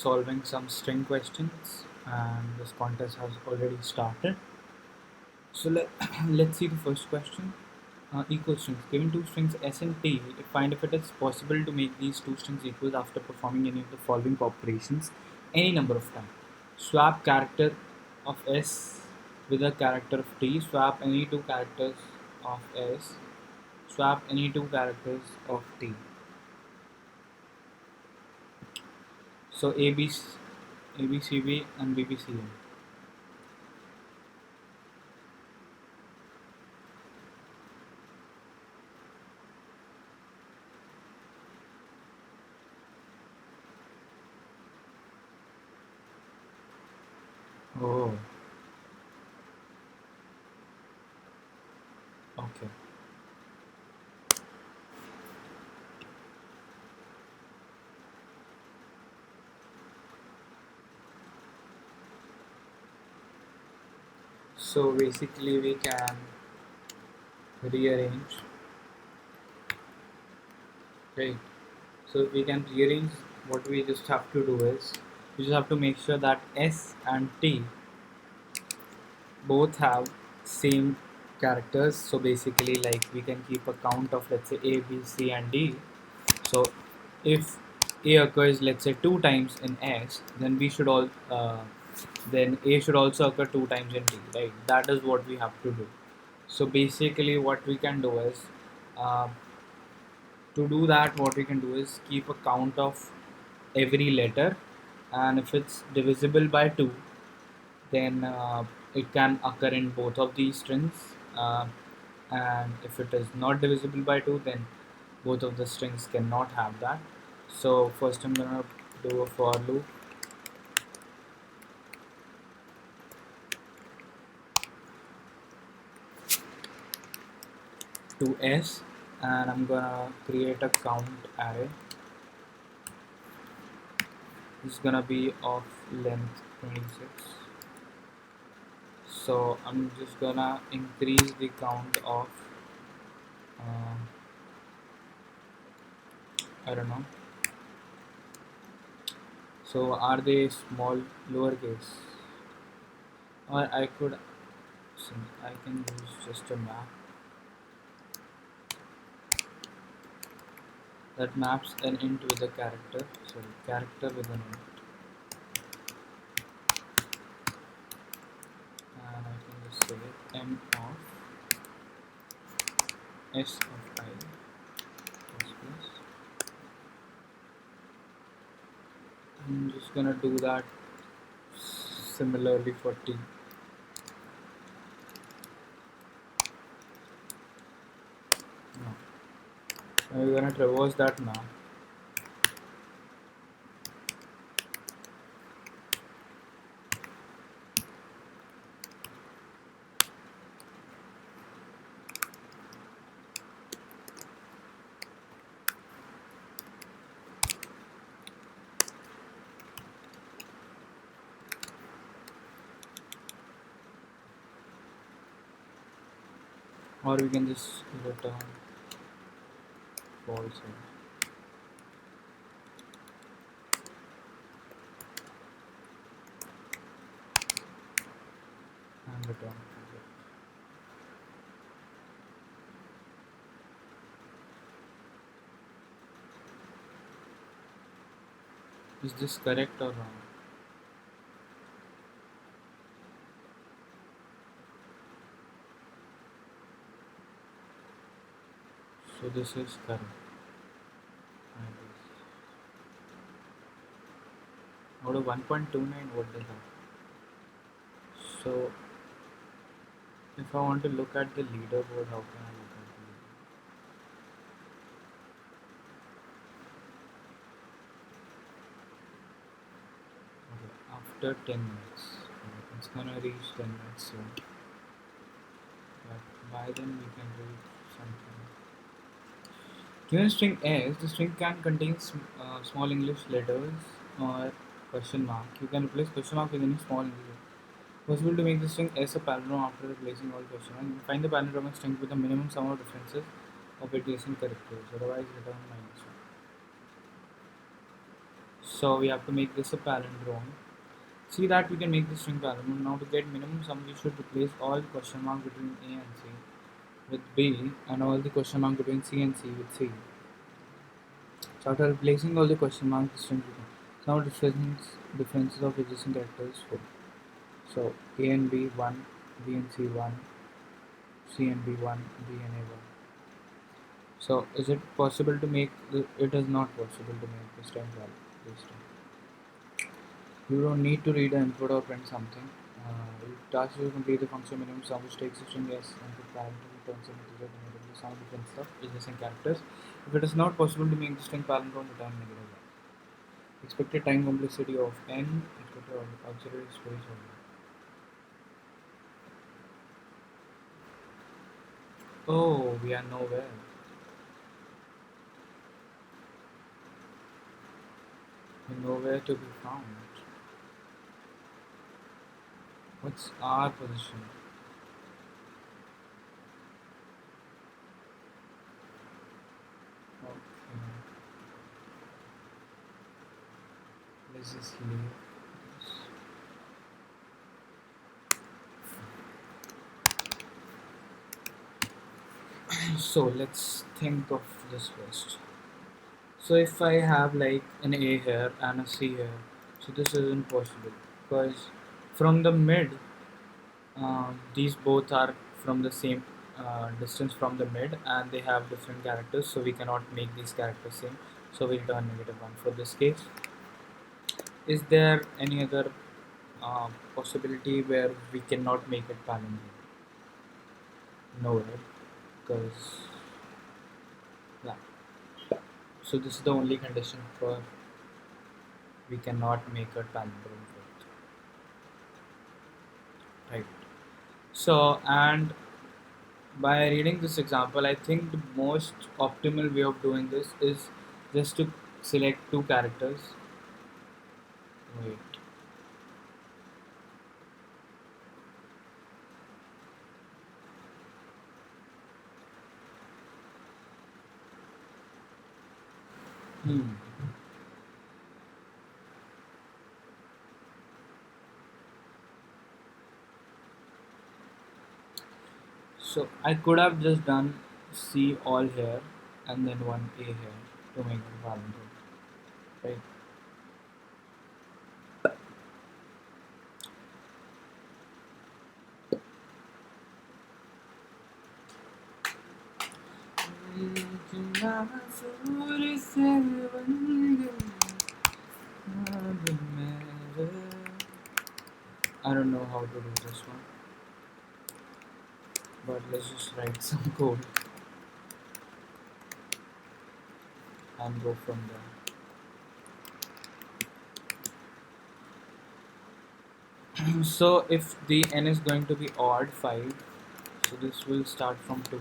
Solving some string questions, and this contest has already started. So let's see the first question. Equal strings. Given two strings s and t, find if it is possible to make these two strings equal after performing any of the following operations any number of times. Swap character of s with a character of t. Swap any two characters of s. Swap any two characters of t. So ABCB and BBCM. Oh, okay. So basically we can rearrange, right? So we can rearrange. What we just have to do is we just have to make sure that S and T both have same characters. So basically, like, we can keep a count of, let's say, A, B, C, and D. So if A occurs, let's say, two times in S, then we should all then A should also occur two times in D, right? That is what we have to do. So basically, what we can do is, uh, to do that, what we can do is keep a count of every letter, and if it's divisible by 2, then it can occur in both of these strings, and if it is not divisible by 2, then both of the strings cannot have that. So first I'm gonna do a for loop to s, and I'm gonna create a count array. This is gonna be of length 26. So I'm just gonna increase the count of uh, I don't know. So are they small, lowercase? Or I can use just a map that maps an int with a character. Sorry, character with an int, and I can just say m of s of I plus plus. I'm just gonna do that similarly for t. No. Now we're gonna traverse that map. Or we can just return false and return true. Is this correct or wrong? So this is correct. Out of 1.29, what does that? So if I want to look at the leaderboard, how can I look at the leaderboard? Okay, after 10 minutes. Okay, it's gonna reach 10 minutes soon. But by then we can read something. Given string S, the string can contain small English letters or question mark. You can replace question mark with any small English. Possible to make the string S a palindrome after replacing all question mark. Find the palindromic string with the minimum sum of differences of adjacent characters. Otherwise, return -1. So we have to make this a palindrome. See that we can make this string palindrome. Now to get minimum sum, we should replace all question mark between A and C with B, and all the question mark between C and C with C. So after replacing all the question marks, the string becomes now differences of adjacent characters 4. So A and B 1, B and C 1, C and B 1, B and A 1. So is it possible to make it is not possible to make this time valid this time. You don't need to read the input or print something. You task you to complete the function minimum sum, which takes a string S and the parameter returns an integer denoted by some different stuff adjacent characters. If it is not possible to make the string palindrome, return negative 1. Expected time complexity of n, expected auxiliary space of n. Oh, we are nowhere. We're nowhere to be found. What's our position? Okay. Let's just leave this. So let's think of this first. So if I have like an A here and a C here, so this isn't possible because from the mid, these both are from the same distance from the mid and they have different characters, so we cannot make these characters same. So we return negative 1 for this case. Is there any other possibility where we cannot make it palindrome? No, right? Because yeah. So this is the only condition for we cannot make a palindrome for it. Right. So, and by reading this example, I think the most optimal way of doing this is just to select two characters. Wait. Hmm. So I could have just done C all here and then one A here to make it palindrome, right? I don't know how to do this one, but let's just write some code and go from there. So if the n is going to be odd 5, so this will start from 2,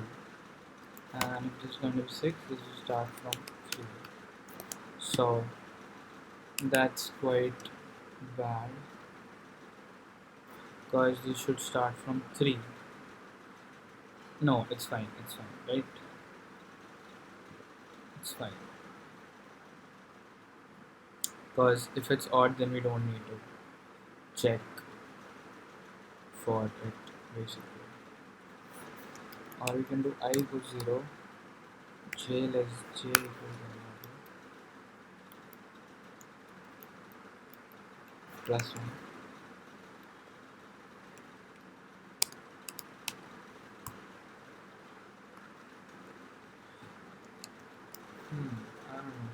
and if this is going to be 6, this will start from 3. So that's quite bad because this should start from 3. No, it's fine, right? It's fine. Because if it's odd, then we don't need to check for it, basically. Or we can do I equals 0, j less j equals plus 1. I don't know.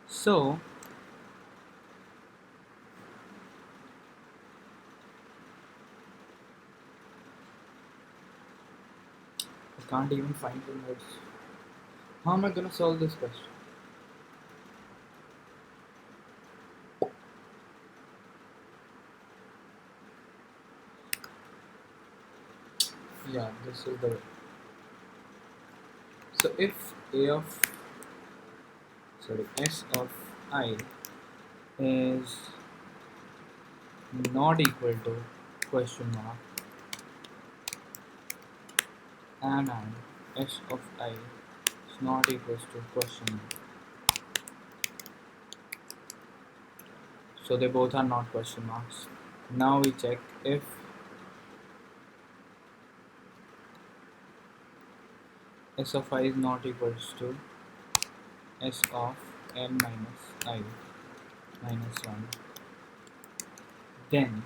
So I can't even find the notes. How am I gonna solve this question? Yeah, this is the way. So if a of s of I is not equal to question mark and s of I is not equals to question mark, so they both are not question marks. Now we check if s of I is not equals to s of n minus I minus 1, then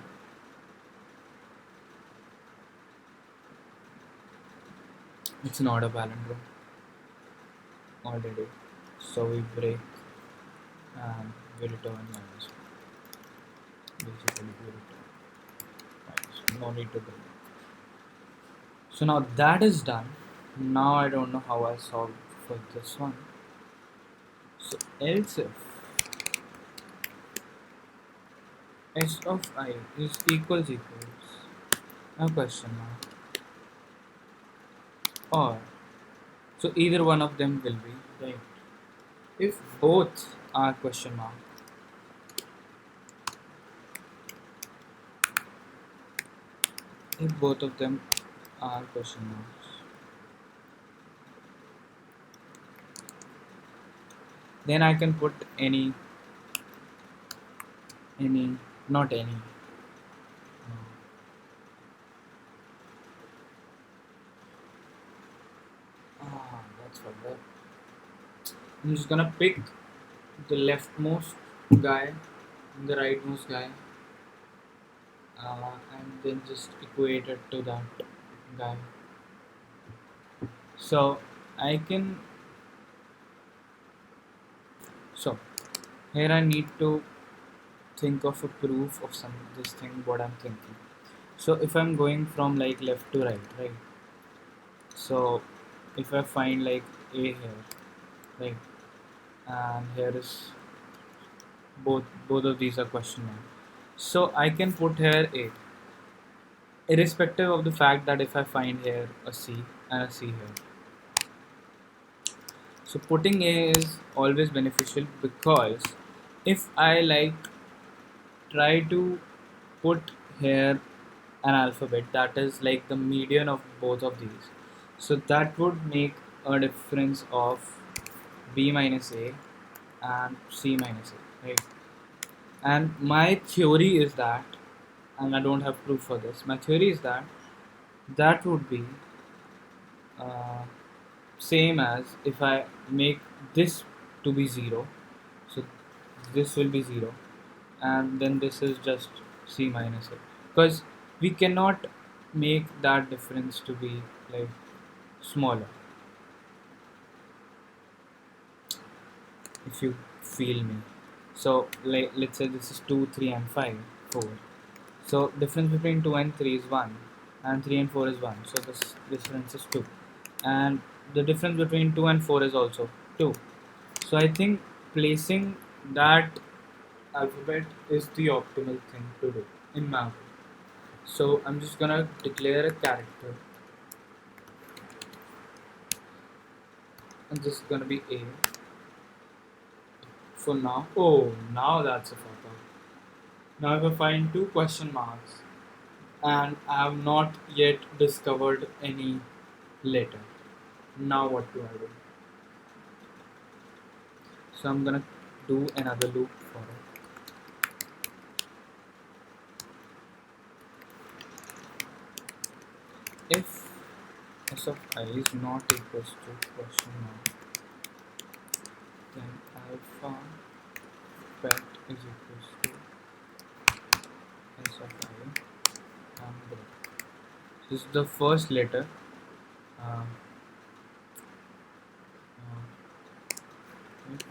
it's not a palindrome already. So we break and we return minus 1. Basically, we return minus 1. No need to break. So now that is done. Now I don't know how I solved for this one. So else if s of I is equals a question mark, or so either one of them will be right. If both are question mark, if both of them are question marks, then I can put any, not any. That's what that. I'm just gonna pick the leftmost guy and the rightmost guy, and then just equate it to that guy. So I can. So here I need to think of a proof of this thing what I'm thinking. So if I'm going from like left to right, so if I find like a here, right, and here is both of these are question mark, so I can put here a, irrespective of the fact that if I find here a c and a c here. So putting a is always beneficial, because if I like try to put here an alphabet that is like the median of both of these, so that would make a difference of b minus a and c minus a, right? And my theory is that, and I don't have proof for this, my theory is that that would be uh, same as if I make this to be 0, so this will be 0, and then this is just c minus a, because we cannot make that difference to be like smaller, if you feel me. So like let's say this is 2, 3 and 5, 4. So difference between 2 and 3 is 1, and 3 and 4 is 1, so this difference is 2, and the difference between 2 and 4 is also 2. So I think placing that alphabet is the optimal thing to do in my opinion. So I'm just gonna declare a character, and this is gonna be A for now. Oh, now that's a fuck up. Now if I find two question marks and I have not yet discovered any letter, now what do I do? So I'm gonna do another loop for it. If s of I is not equals to question mark, then alpha pet is equals to s of I and break. This is the first letter. Uh, if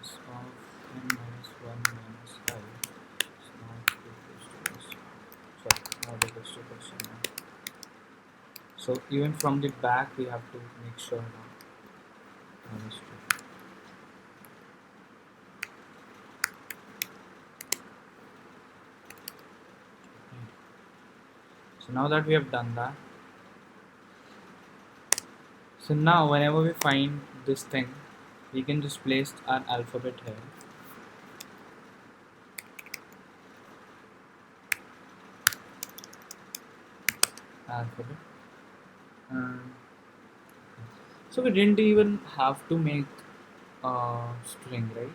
s of n minus 1 minus I is not equals to question mark. Sorry, not equals to question mark. So even from the back we have to make sure now. Minus 2. So now that we have done that, so now whenever we find this thing, we can just place our alphabet here. Alphabet. So we didn't even have to make a string, right?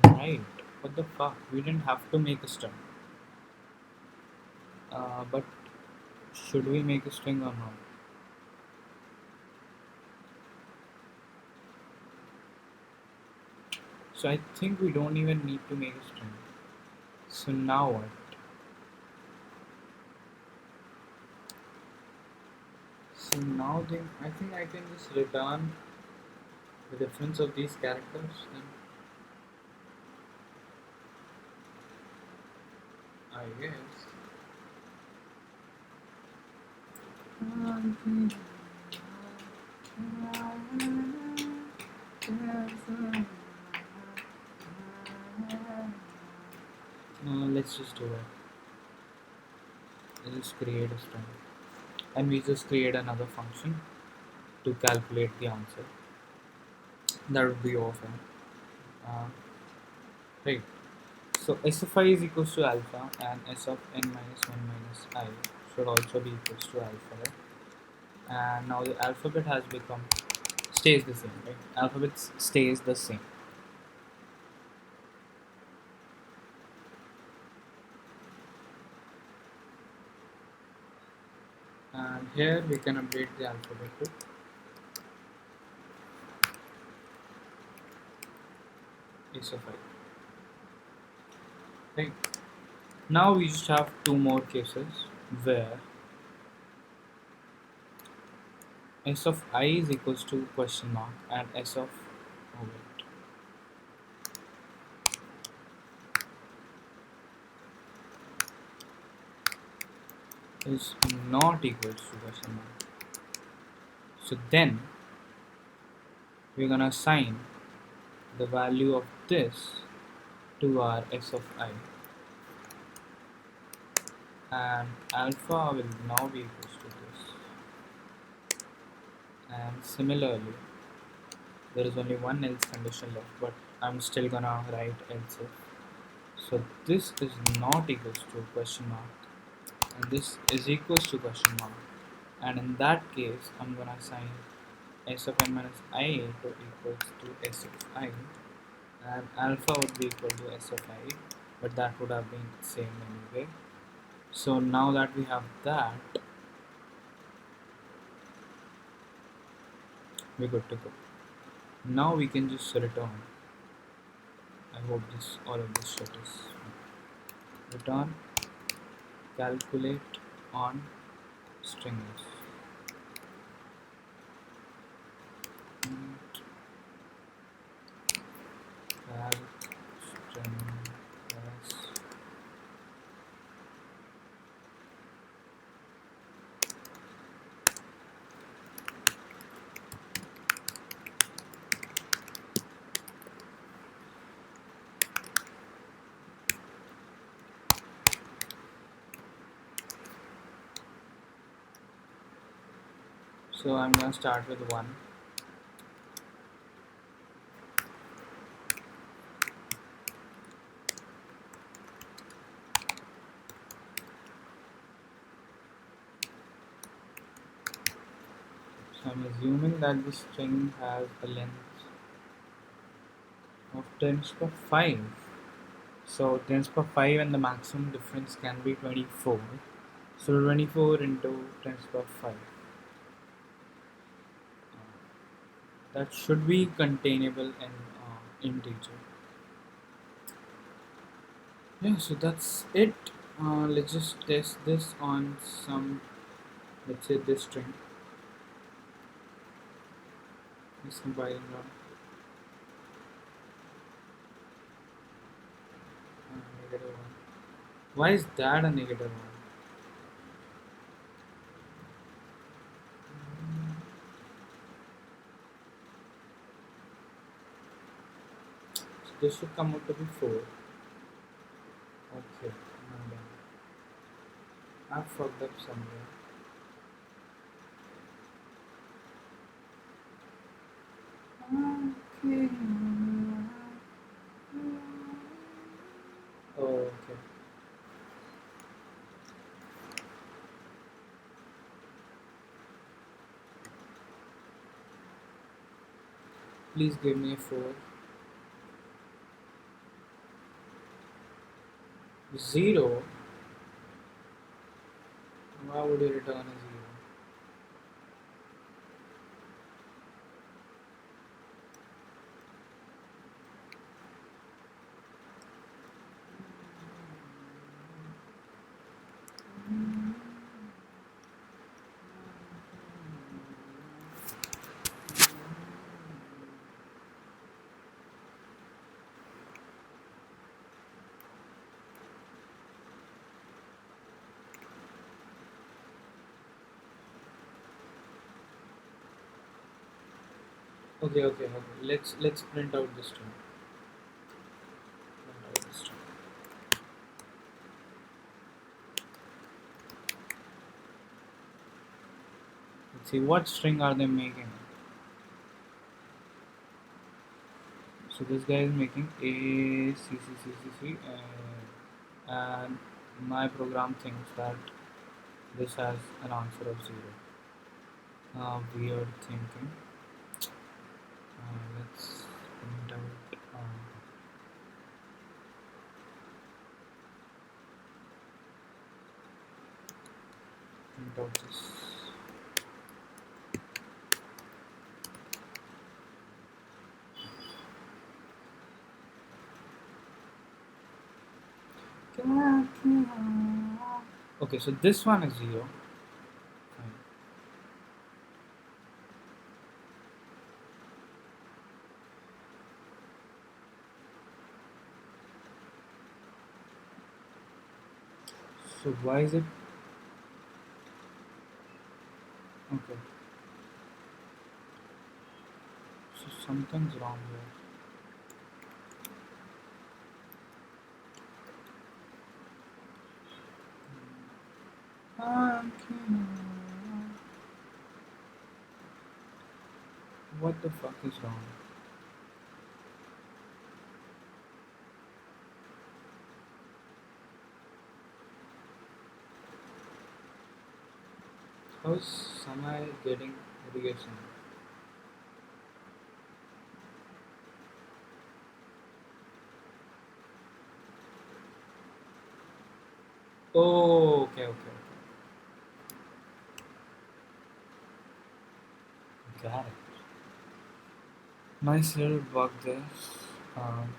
Right. What the fuck? We didn't have to make a string. But should we make a string or not? So I think we don't even need to make a string. So now what? So now then I think I can just return the difference of these characters then. I guess. Let's just do it. Let's just create a string. And we just create another function to calculate the answer. That would be awesome. Right. So s of I is equals to alpha and s of n minus 1 minus I should also be equals to alpha, right? And now the alphabet has become stays the same, right? Alphabet stays the same. And here we can update the alphabet to s of I. Right. Now we just have two more cases where s of I is equals to question mark and s of oh wait, is not equals to question mark. So then we're gonna assign the value of this to our s of I, and alpha will now be equals to this. And similarly, there is only one else condition left, but I'm still gonna write else if. So this is not equals to question mark, and this is equals to question mark. And in that case, I'm gonna assign s of n minus I to equals to s of I, and alpha would be equal to s of I, but that would have been the same anyway. So now that we have that, we're good to go. Now we can just return. I hope this all of this shit is return calculate on strings. Cal string s. So I'm gonna start with 1. So I'm assuming that the string has a length of 10 to the power 5. So 10 to the power 5 and the maximum difference can be 24. So 24 into 10 to the power 5. That should be containable in integer. Yeah, so that's it. Let's just test this on some, let's say this string. It's compiling now. Negative 1. Why is that a negative 1? So this should come out to be 4. I fucked up somewhere. Okay. Oh, okay. Please give me a 4. 0? Why would you return a 0? Okay. Let's print out this string. Print out this string. Let's see what string are they making. So this guy is making A C C C C C, and my program thinks that this has an answer of 0. Weird thinking. Let's print out. Print out this. Okay, so this one is 0. Fine. So why is it? Okay. So something's wrong here. What the fuck is wrong? How's Samai getting irrigation? Oh, okay. Got it. Nice little bug there. Um,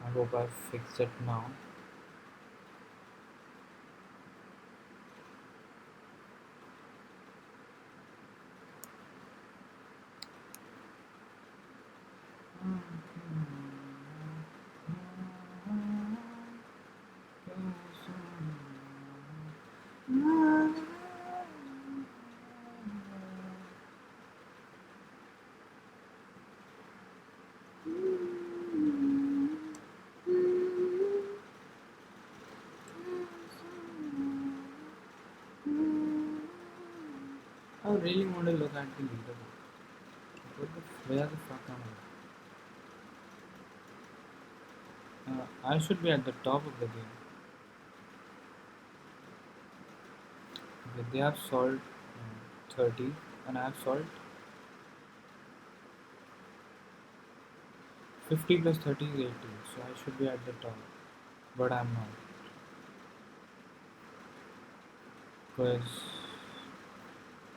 I hope I fixed it now. I really want to look at the leaderboard. Where the fuck am I? I should be at the top of the game. Okay, they have solved 30 and I have solved 50 plus 30 is 80. So I should be at the top. But I'm not. Because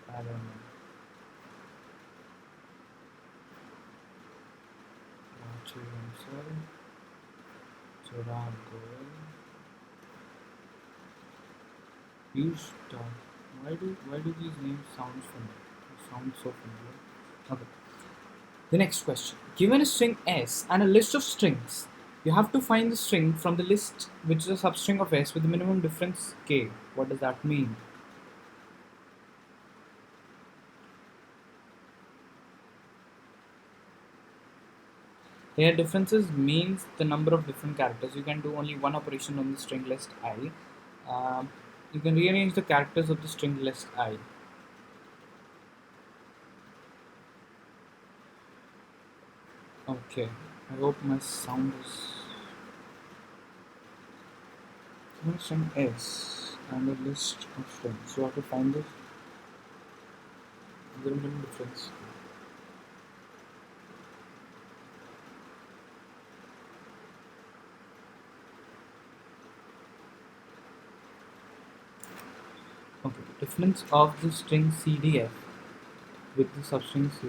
I don't know. Rachi Answer. Chirag Goel. You stop. Why do these names sound familiar? Sound so familiar. Okay. The next question. Given a string S and a list of strings, you have to find the string from the list which is a substring of S with the minimum difference K. What does that mean? Here differences means the number of different characters. You can do only one operation on the string list I, Um, you can rearrange the characters of the string list I. Okay, I hope my sound is. String S and a list of strings. So I have to find this. There is no difference. Okay, difference of the string CDF with the substring C.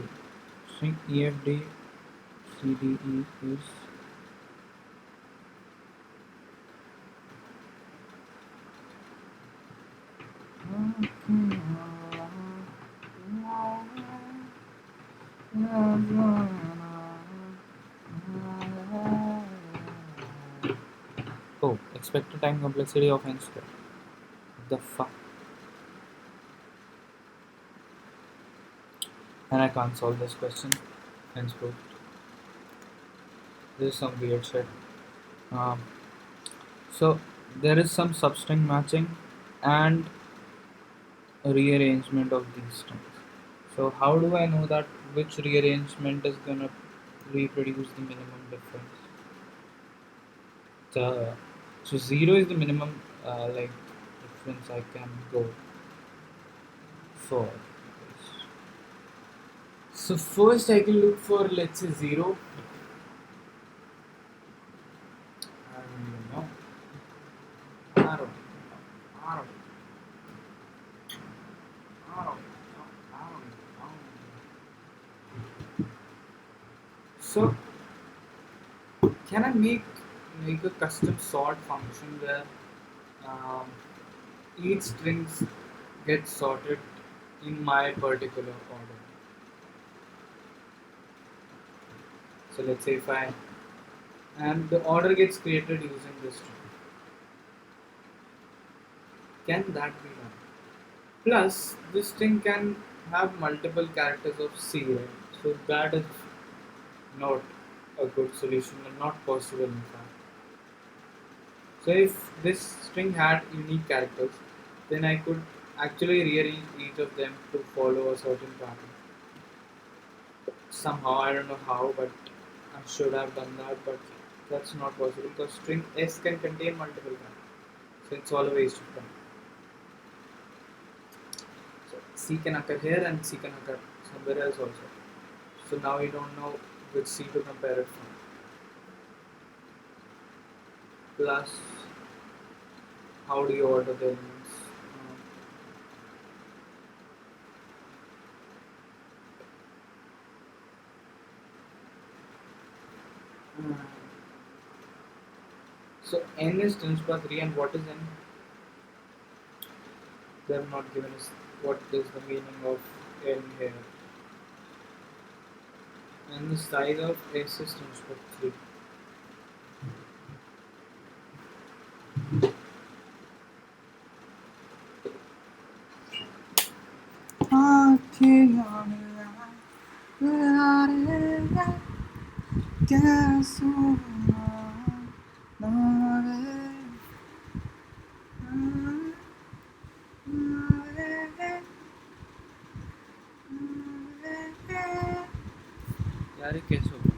String EFD CDE is oh, expected time complexity of n square. The fuck? And I can't solve this question. Henceforth, this is some weird shit. Um, so there is some substring matching and a rearrangement of these strings. So how do I know that which rearrangement is gonna reproduce the minimum difference? So zero is the minimum like difference I can go for. So first I can look for, let's say, zero. I don't even know. I don't know. I don't know. I don't know. I don't know. So can I make a custom sort function where um, each strings gets sorted in my particular order? So let's say if I and the order gets created using this string. Can that be done? Plus, this string can have multiple characters of C, right? So that is not a good solution and not possible in fact. So if this string had unique characters, then I could actually rearrange each of them to follow a certain pattern. Somehow, I don't know how, but I should have done that, but that's not possible because string S can contain multiple characters. So it's all a waste of time. So C can occur here and C can occur somewhere else also. So now we don't know which C to compare it from. Plus, how do you order the elements? Um, so n is 10 to the power 3 and what is n? They have not given us what is the meaning of n here. And the size of S is 10 to the power 3. यार ये कैसे होगा?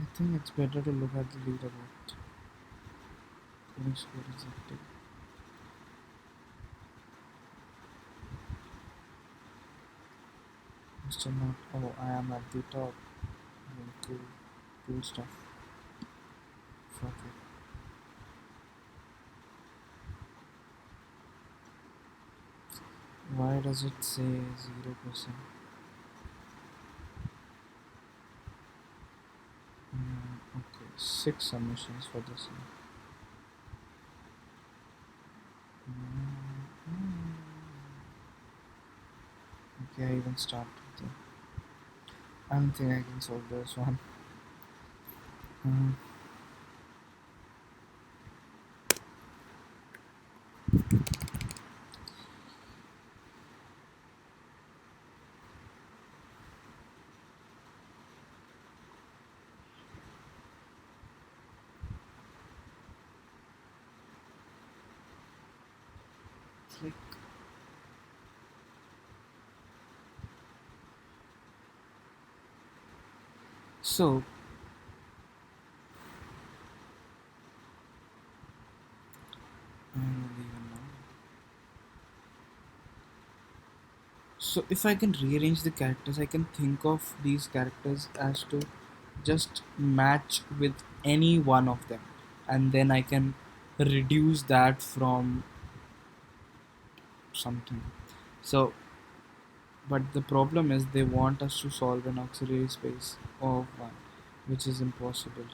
I think it's better to look at the leaderboard. Coding score is active. Still not. Oh, I am at the top. Cool, cool stuff. Fuck it. Why does it say 0%? Okay, 6 submissions for this one. Okay, I even started there. I don't think I can solve this one. Like, so I don't even know. So if I can rearrange the characters, I can think of these characters as to just match with any one of them, and then I can reduce that from something. So, but the problem is they want us to solve an auxiliary space of one, which is impossible.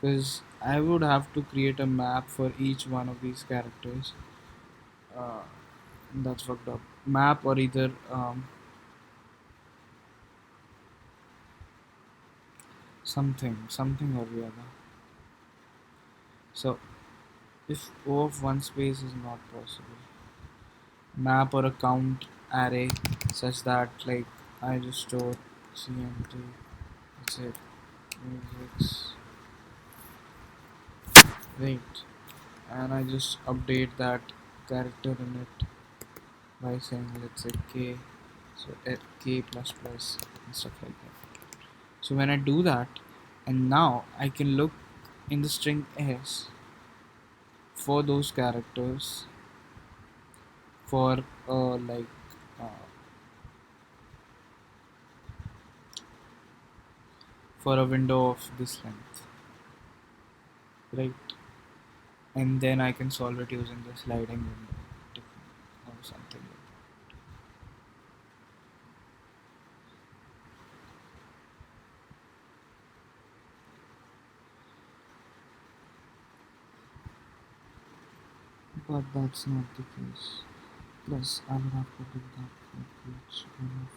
Because I would have to create a map for each one of these characters. Uh, that's fucked up. Map or either something or the other. So if O of one space is not possible, map or a count array such that like I just store cmt, that's it, music, wait, and I just update that character in it by saying let's say k, so k plus plus and stuff like that. So when I do that, and now I can look in the string s for those characters for like uh, for a window of this length, right? And then I can solve it using the sliding window technique or something like that. But that's not the case. Plus, I would have to do that for each one of.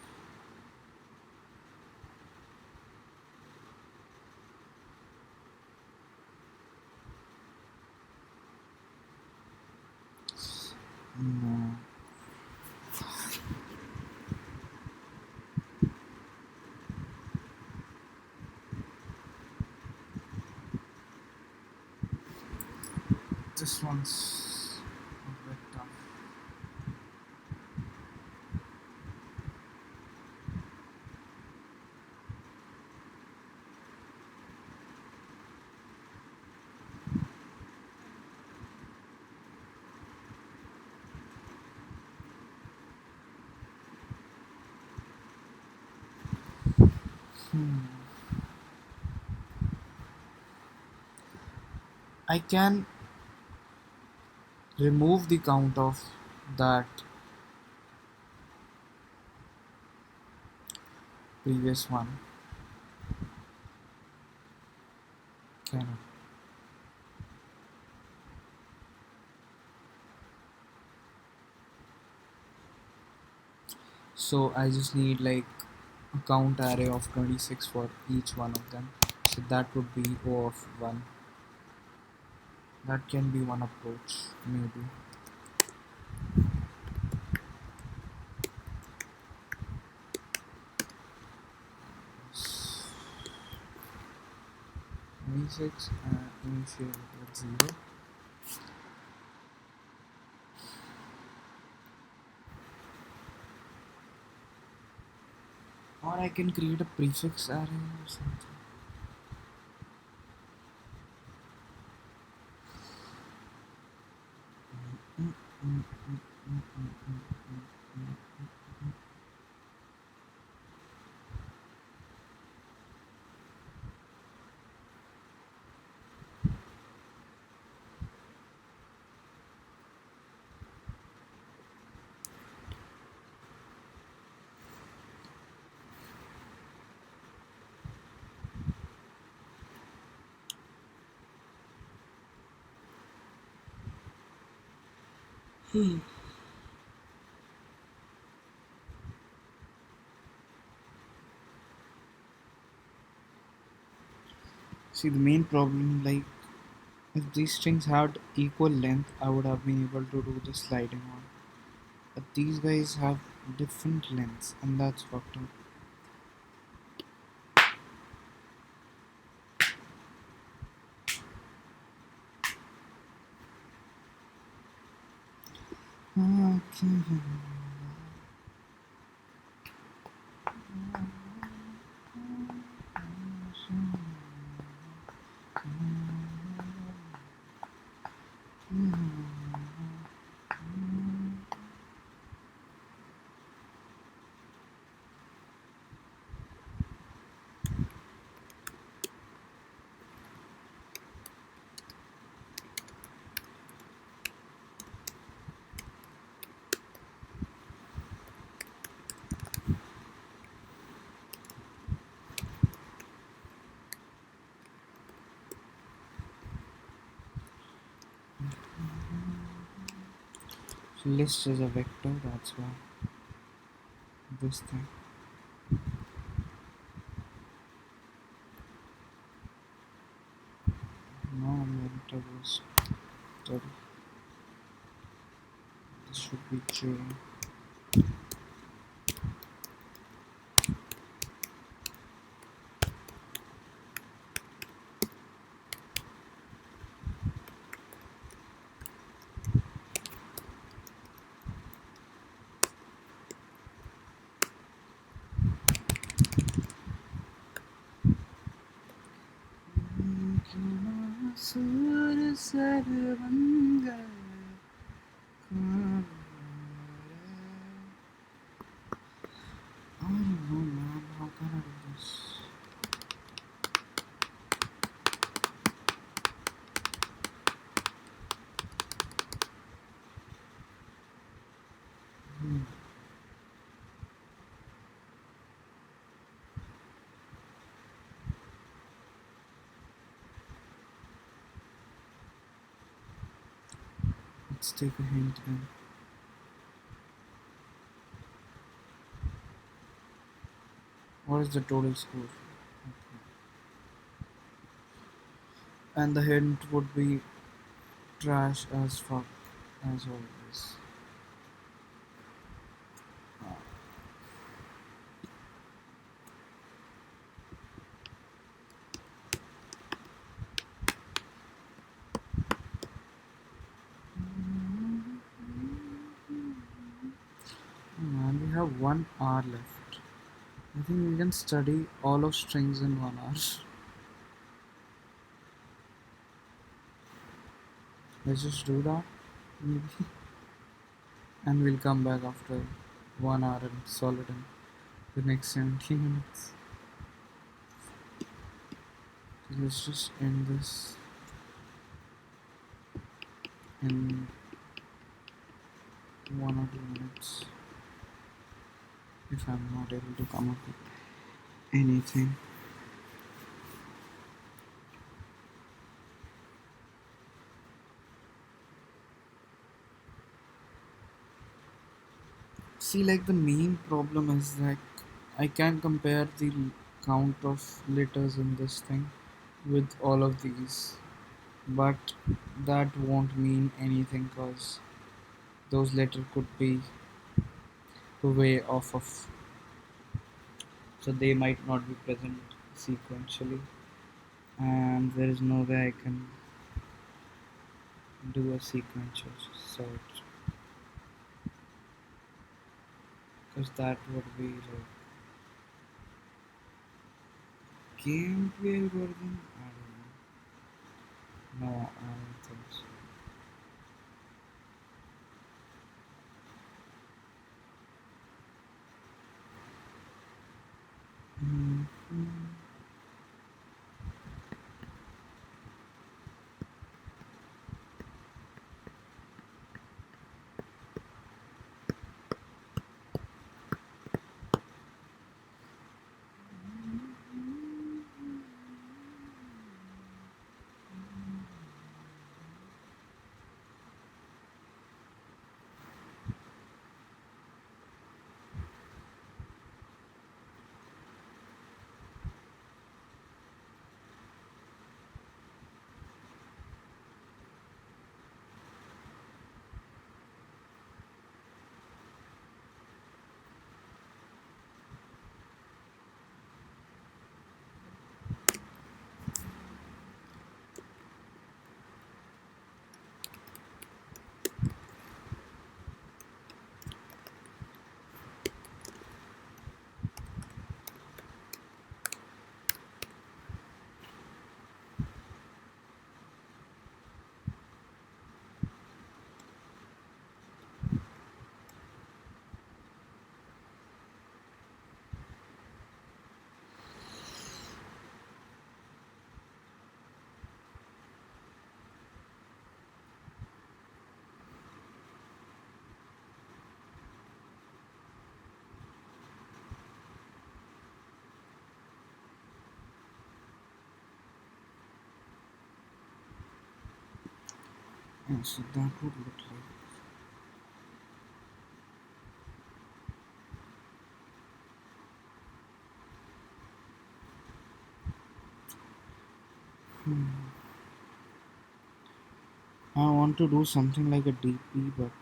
No. This one's a bit tough. Hmm. I can remove the count of that previous one. Can I? So I just need like a count array of 26 for each one of them. So that would be O of 1. That can be one approach, maybe. 26 and initiate with 0. Or I can create a prefix array or something. Mm, mm, mm, mm, mm, mm, mm, mm, mm. See, the main problem, like, if these strings had equal length, I would have been able to do the sliding one. But these guys have different lengths, and that's fucked up. Okay. So list is a vector, that's why this thing. No, vector was 30. This should be J. सुर सरवंग I don't know, man. How can I do this? Let's take a hint then. What is the total score? Okay. And the hint would be trash as fuck, as always. Man, we have 1 hour left. I think we can study all of strings in 1 hour. Let's just do that, maybe. And we'll come back after 1 hour and solid in the next 70 minutes. So let's just end this in 1 or 2 minutes if I'm not able to come up with anything. See, like the main problem is like I can compare the count of letters in this thing with all of these, but that won't mean anything because those letters could be way off of, so they might not be present sequentially, and there is no way I can do a sequential search because that would be like gameplay algorithm. I don't know. No, I don't think so. Mhm. And so that would look like. I want to do something like a DP but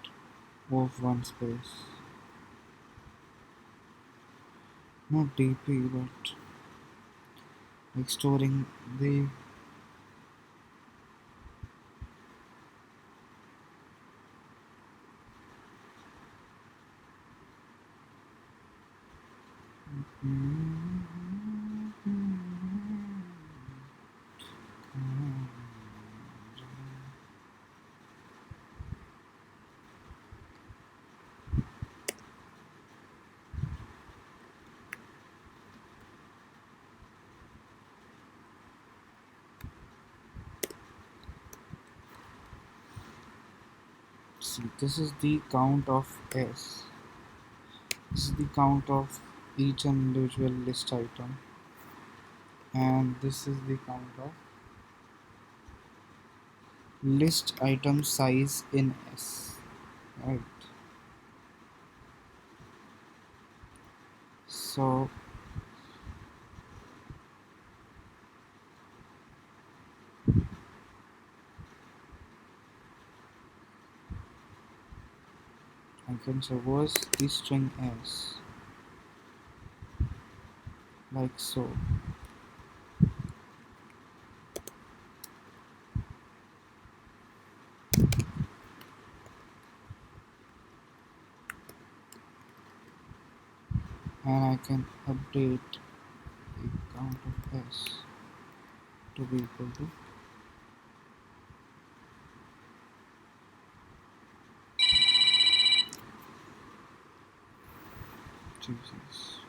of one space. Not DP but like storing the see this is the count of S. This is the count of each individual list item, and this is the count of list item size in S, right? So I can traverse the string S like so. And I can update the count of S to be equal to Jesus.